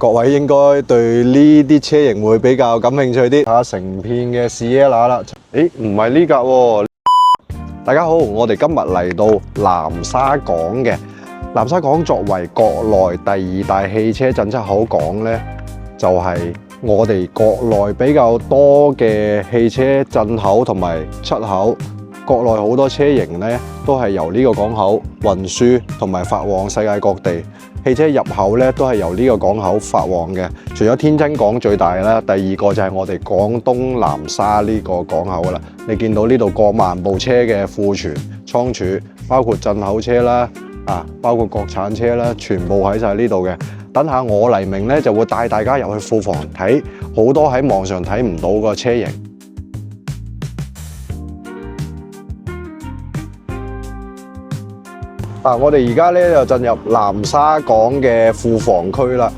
各位應該對呢啲車型會比較感興趣啲。睇下成片嘅 Sienna 啦，誒唔係呢架喎。大家好，我哋今日嚟到南沙港嘅。南沙港作為國內第2大汽車進出口港呢，就係我哋國內比較多嘅汽車進口同埋出口。國內好多車型呢，都係由呢個港口運輸同埋發往世界各地。汽車入口呢，都係由呢個港口發往嘅。除咗天津港最大啦，第二個就係我哋廣東南沙呢個港口啦。你見到呢度過萬部車嘅庫存倉儲，包括進口車啦，包括國產車啦，全部喺晒呢度嘅。等下我黎明呢，就會帶大家入去庫房睇好多喺網上睇唔到個車型。我哋而家咧就進入南沙港嘅庫房區啦，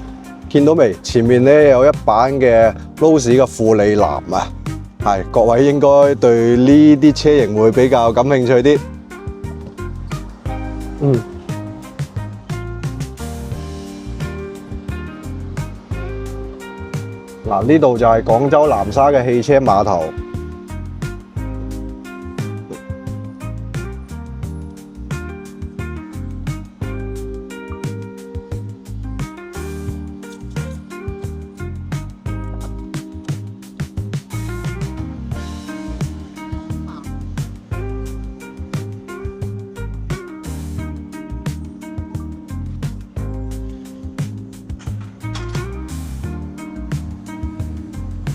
見到未？前面咧有一版嘅 Rose 嘅富里南啊，係各位應該對呢啲車型會比較感興趣啲。嗱，呢度就係廣州南沙嘅汽車碼頭。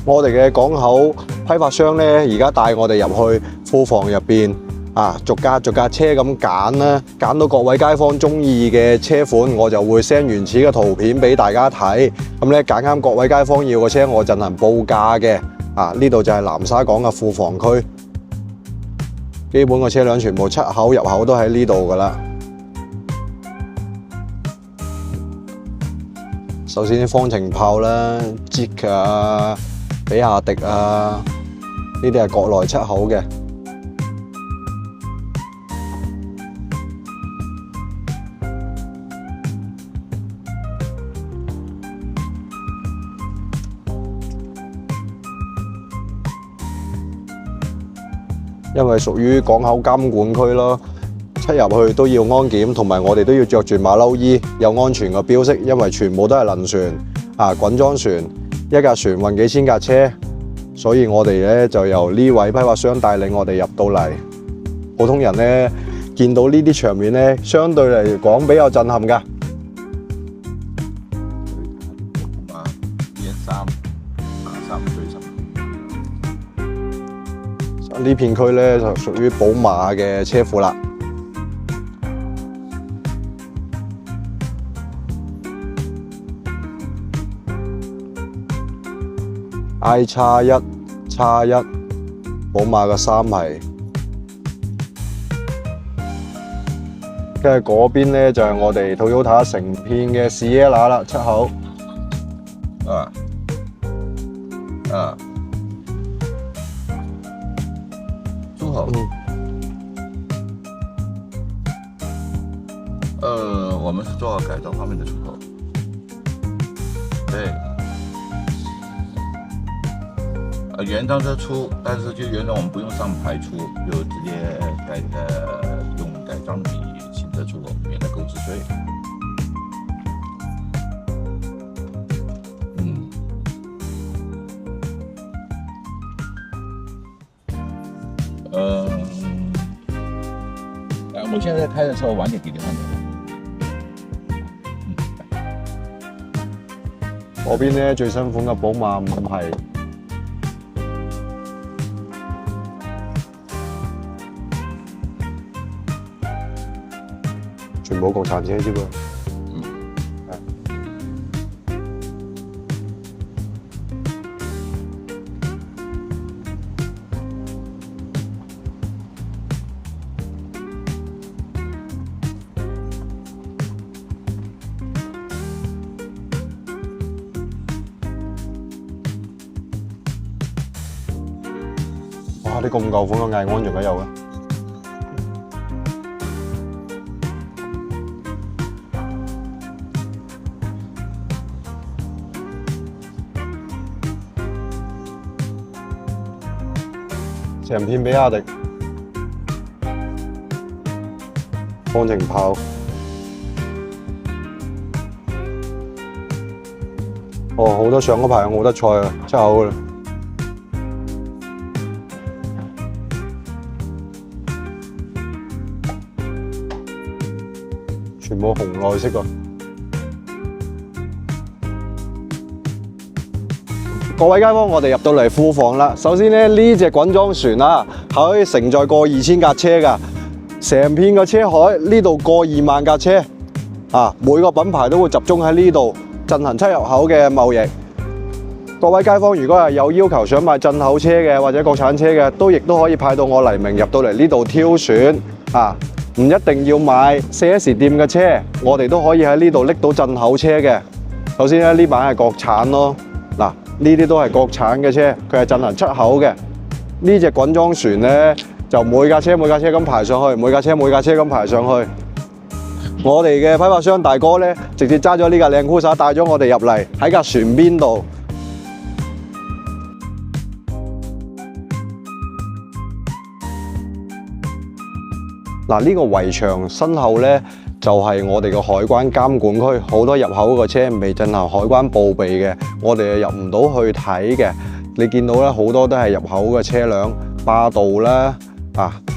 我哋嘅港口批發商咧，而家帶我哋入去庫房入邊逐架車咁揀啦，揀到各位街坊中意嘅車款，我就會 send 原始嘅圖片俾大家睇。咁咧揀啱各位街坊要嘅車，我進行報價嘅。呢度就係南沙港嘅庫房區，基本個車輛全部出口入口都喺呢度噶啦。首先啲方程炮啦，Jeep 啊，比亞迪啊，呢啲係國內出口嘅。因為屬於港口監管區咯，出入去都要安檢，同埋我哋都要着住馬騮衣，有安全嘅標識，因為全部都係輪船滾裝船。一架船運幾千架車，所以我哋咧就由呢位批發商帶領我哋入到嚟。普通人咧見到呢啲場面咧，相對嚟講比較震撼㗎。呢片區咧就屬於寶馬嘅車庫啦。I-1 寶馬嘅3系，跟住嗰邊咧就係我哋 Toyota 成片嘅 Sienna 啦，出口。出口。我們是做改裝方面的出口。對。原裝車出，但是就原裝我們不用上牌出，就直接用改裝比新車出口，免得購置稅。我現在開的車晚點給你看的。嗰邊咧最新款嘅寶馬5系。全部國產車啫噃。哇！啲咁舊款嘅毅安仲喺有嘅。成片比亞迪方程炮。哦，好多上嗰排冇得賽啊，真係好啦。全部紅內飾啊！各位街坊，我哋入到嚟庫房啦。首先咧，呢隻滾裝船啊，係可以承載過2000架車㗎。成片個車海呢度過2萬架車啊！每個品牌都會集中喺呢度進行出入口嘅貿易。各位街坊，如果係有要求想買進口車嘅或者國產車嘅，亦都可以派到我黎明入到嚟呢度挑選啊！唔一定要買 4S 店嘅車，我哋都可以喺呢度拎到進口車嘅。首先咧，呢版係國產咯，嗱呢啲都係國產嘅車，佢係進行出口嘅。呢隻滾裝船咧，就每架車咁排上去，每架車咁排上去。我哋嘅批發商大哥咧，直接揸咗呢架靚 Cruiser 帶咗我哋入嚟喺架船邊度。嗱，呢個圍牆身後咧，就係我哋嘅海關監管區，好多入口嘅車未進行海關報備嘅，我哋入唔到去睇嘅。你見到咧，好多都係入口嘅車輛，霸道啦，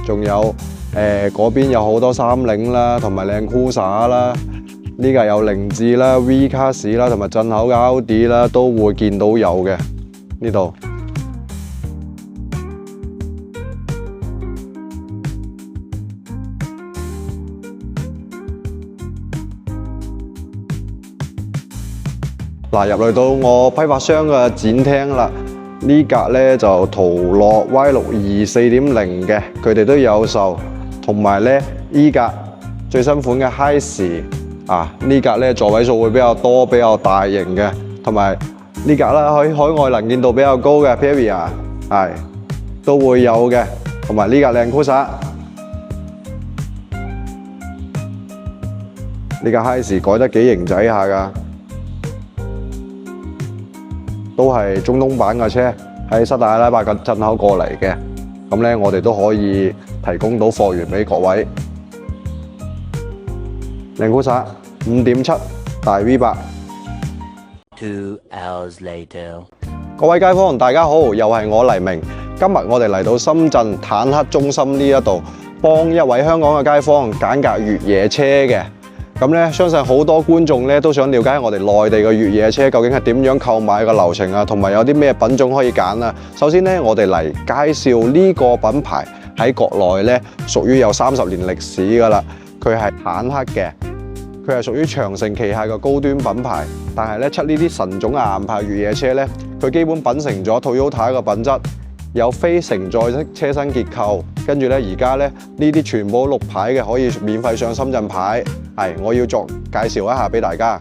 仲有嗰邊有好多三菱啦，同埋靚 Cruiser 啦，呢架有凌志啦、V 卡士啦，同埋進口嘅 Audi 啦，都會見到有嘅呢度。嗱，入嚟到我批發商嘅展廳啦，呢架咧就途樂 Y62 4.0 嘅，佢哋都有售，同埋咧呢架最新款嘅 Hiace 呢架咧座位數會比較多、比較大型嘅，同埋呢架啦喺海外能見度比較高嘅 Peria 係都會有嘅，同埋呢架靚 Cruiser， 呢架 Hiace 改得幾型仔下㗎。都係中東版嘅車，喺沙特阿拉伯嘅進口過嚟嘅，咁咧我哋都可以提供到貨源俾各位。靚 Cruiser 5.7大 V8。2 hours later， 各位街坊大家好，又係我黎明。今日我哋嚟到深圳坦克中心呢一度，幫一位香港嘅街坊揀架越野車嘅。咁咧，相信好多觀眾咧都想了解我哋內地嘅越野車究竟係點樣購買嘅流程啊，同埋有啲咩品種可以揀啊。首先咧，我哋嚟介紹呢個品牌喺國內咧屬於有30年歷史㗎啦。佢係坦克嘅，佢係屬於長城旗下嘅高端品牌。但係咧出呢啲神種嘅硬派越野車咧，佢基本秉承咗 Toyota 嘅品質。有非承載式車身結構，跟住咧而家咧呢啲全部綠牌嘅可以免費上深圳牌，係我要作介紹一下俾大家。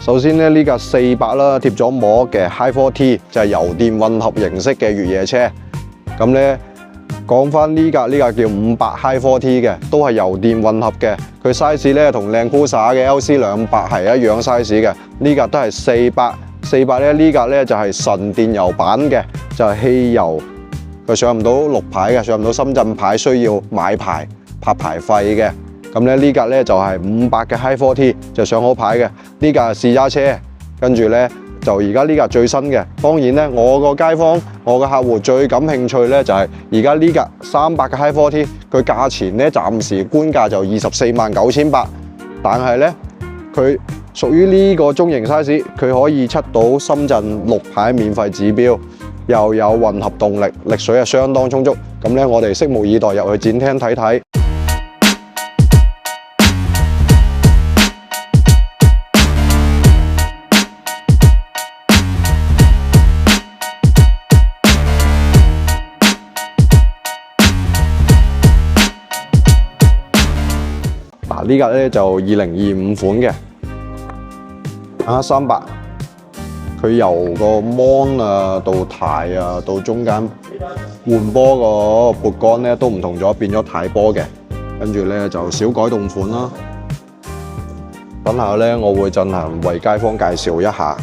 首先咧呢架400啦貼咗膜嘅 Hi4T 就係油電混合形式嘅越野車，咁咧。講翻呢架叫500 Hi4T 嘅，都係油電混合嘅。佢 size 咧同靚 Cruiser 嘅 LC200係一樣 size 嘅。呢架都係400咧，呢架咧就係純電油版嘅，就係汽油。佢上唔到綠牌嘅，上唔到深圳牌，需要買牌拍牌費嘅。咁咧呢架咧就係500嘅 Hi4T，就上好牌嘅。呢架係試揸車，跟住咧。就而家呢架最新嘅，當然咧，我個街坊、我個客戶最感興趣咧，就係而家呢架300嘅 Hi4T，佢價錢咧暫時官價就249800，但係咧佢屬於呢個中型 size， 佢可以出到深圳綠牌免費指標，又有混合動力，力水係相當充足。咁咧，我哋拭目以待入去展廳睇睇。呢架咧就2025款嘅300，佢由個 mon 啊到軚啊到中間換波個撥桿咧都唔同咗，變咗軚波嘅。跟住咧就小改動款啦。等下咧，我會進行為街坊介紹一下。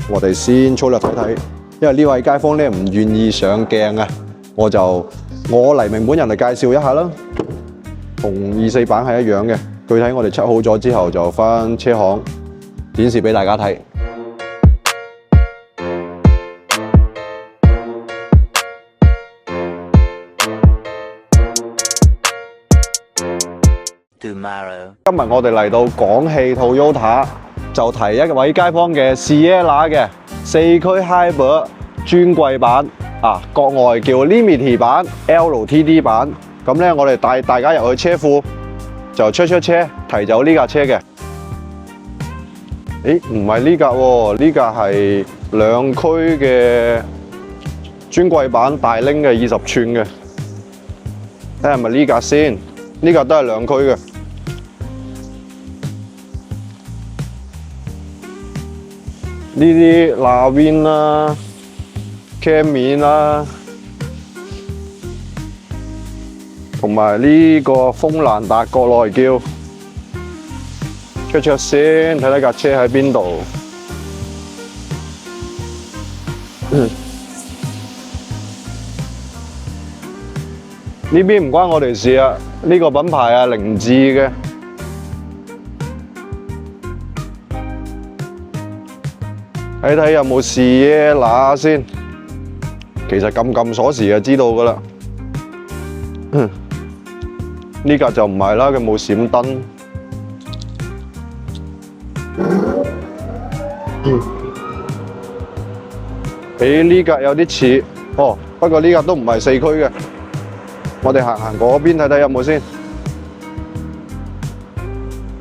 我哋先粗略睇睇，因為呢位街坊咧唔願意上鏡啊，我黎明本人嚟介紹一下啦。同24版係一樣嘅，具體我哋測好咗之後就返車行展示俾大家睇。今日我哋嚟到廣汽 Toyota， 就提一位街坊嘅 Sienna 嘅4驅 Hybrid 專櫃版啊，國外叫 Limited 版、LTD 版。咁咧，我哋帶大家入去車庫，就出車，提走呢架車嘅。誒，唔係呢架喎，呢架係兩驅嘅專櫃版大拎嘅20寸嘅。睇下係咪呢架先？呢架都係兩驅嘅。呢啲Lavin啦、Camry啦，同埋呢個風蘭達國內叫出先，睇睇架車喺邊度。呢邊唔關我哋事啊，呢個品牌啊，凌志嘅。睇睇有冇Sienna先，其實撳鎖匙就知道噶啦。呢架就唔係啦，佢冇閃燈。呢架有啲似，哦，不過呢架都唔係4驅嘅。我哋行嗰邊睇睇有冇先。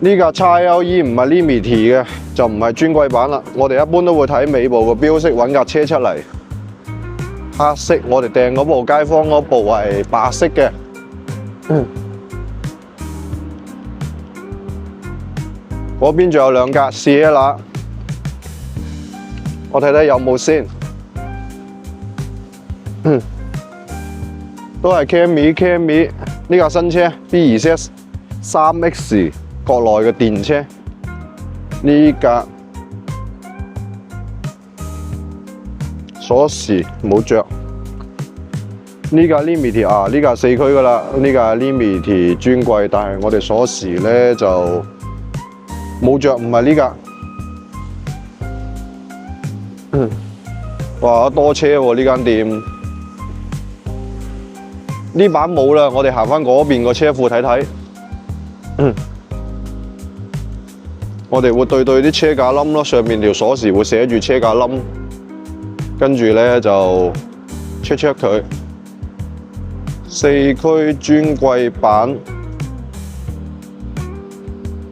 呢架 XLE 唔係 Limited 嘅，就唔係專櫃版啦。我哋一般都會睇尾部個標識揾架車出嚟。黑色，我哋訂嗰部街坊嗰部係白色嘅。嗰邊仲有兩架 Sienna， 我睇睇有冇先。都係 Camry 呢架新車 B2C 3X 國內嘅電車。呢架鎖匙冇着。呢架 Limited 啊，呢架4驅噶啦，呢架 Limited 專櫃，但係我哋鎖匙咧就冇着，唔係呢架。哇，多車喎呢間店。呢版冇啦，我哋行返嗰邊個車庫睇睇。我哋會對啲車架冧咯，上面條鎖匙會寫住車架冧，跟住咧就 check 佢。4驅專櫃版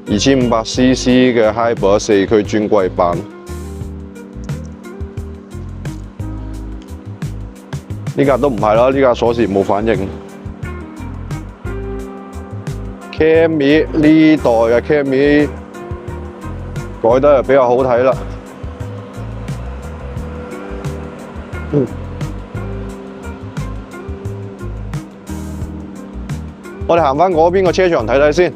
2500cc 嘅 Hybrid 4驅專櫃版。呢架都唔係啦，呢架鎖匙冇反應。Camry 呢代嘅 Camry改得又比較好睇啦。我哋行返嗰邊個車場睇睇先。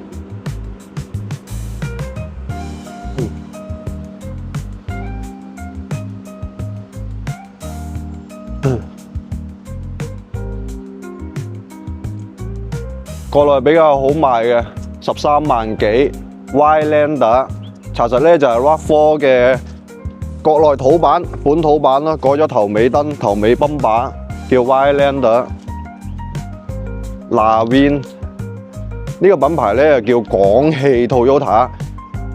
國內比較好賣嘅13萬幾 Ylander， 查實咧就係 RAV4 嘅國內土版、本土版啦，改咗頭尾燈、頭尾泵把，叫 Ylander。Lavin 呢個品牌咧叫廣汽 Toyota，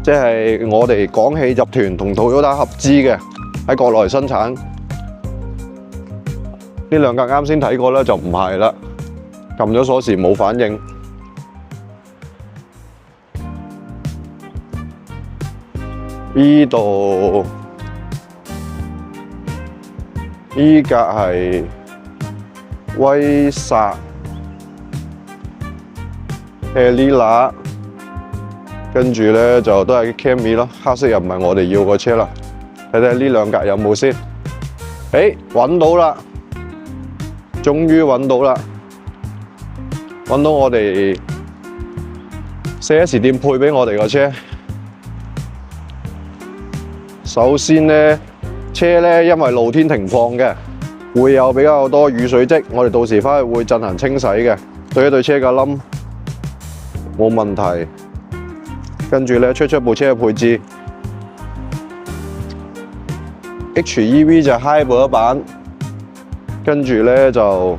即係我哋廣汽集團同 Toyota 合資嘅，喺國內生產。呢兩架啱先睇過咧就唔係啦。撳咗鎖匙冇反應。呢度呢架係威薩 Helena， 跟住咧就都係 Camry 咯，黑色又唔係我哋要個車啦。睇睇呢兩架有冇先？揾到啦，終於揾到啦！揾到我哋4S店配俾我哋個車，首先呢，車呢因為露天停放嘅，會有比較多雨水漬，我哋到時翻去會進行清洗嘅，對一對車嘅冧冇問題。跟住呢，出部車嘅配置 ，HEV 就 Hybrid 版，跟住呢就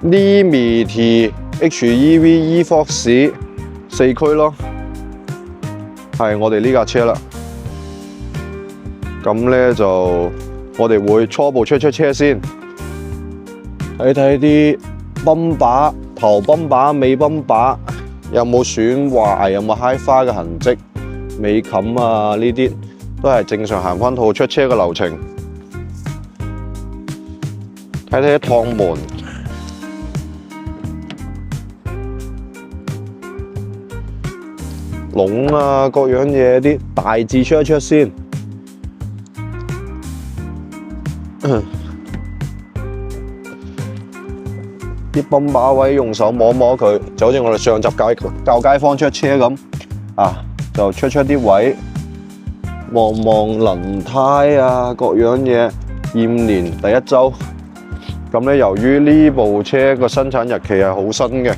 Limit HEV eForce 4驅咯，係我哋呢架車啦。咁咧就我哋會初步出車先，睇睇啲泵把、頭泵把、尾泵把有冇損壞，有冇揩花嘅痕跡，尾冚啊呢啲都係正常行翻套出車嘅流程。睇睇啲趟門。籠啊，各樣嘢啲大致出一出先。啲泵把位用手摸摸佢，就好似我哋上集教街坊出車咁啊，就出啲位，望望輪胎啊，各樣嘢。驗年第一周。咁咧，由於呢部車個生產日期係好新嘅，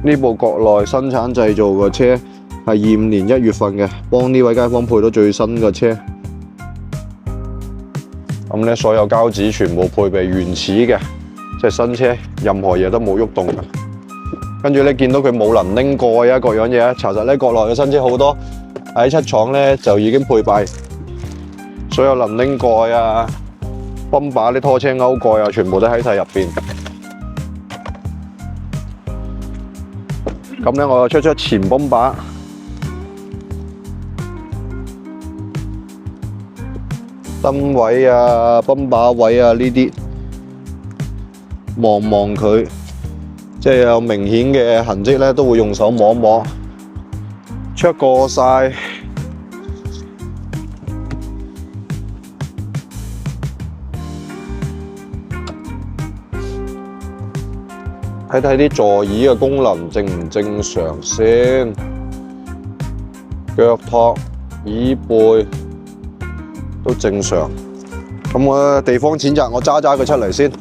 呢部國內生產製造嘅車。係驗年1月份嘅，幫呢位街坊配到最新嘅車。咁咧，所有膠紙全部配備原始嘅，即係新車，任何嘢都冇喐動嘅。跟住咧，見到佢冇能拎蓋啊，各樣嘢啊。查實咧，國內嘅新車好多喺七廠咧就已經配備所有能拎蓋啊、泵把啲拖車勾蓋啊，全部都喺晒入邊。咁咧，我就出前泵把。燈位啊、泵把位啊呢啲，望望佢，即係有明顯嘅痕跡咧，都會用手摸摸。check過晒，睇睇啲座椅嘅功能正唔正常先，腳托、椅背。都正常，咁我地方淺窄，我揸佢出嚟先。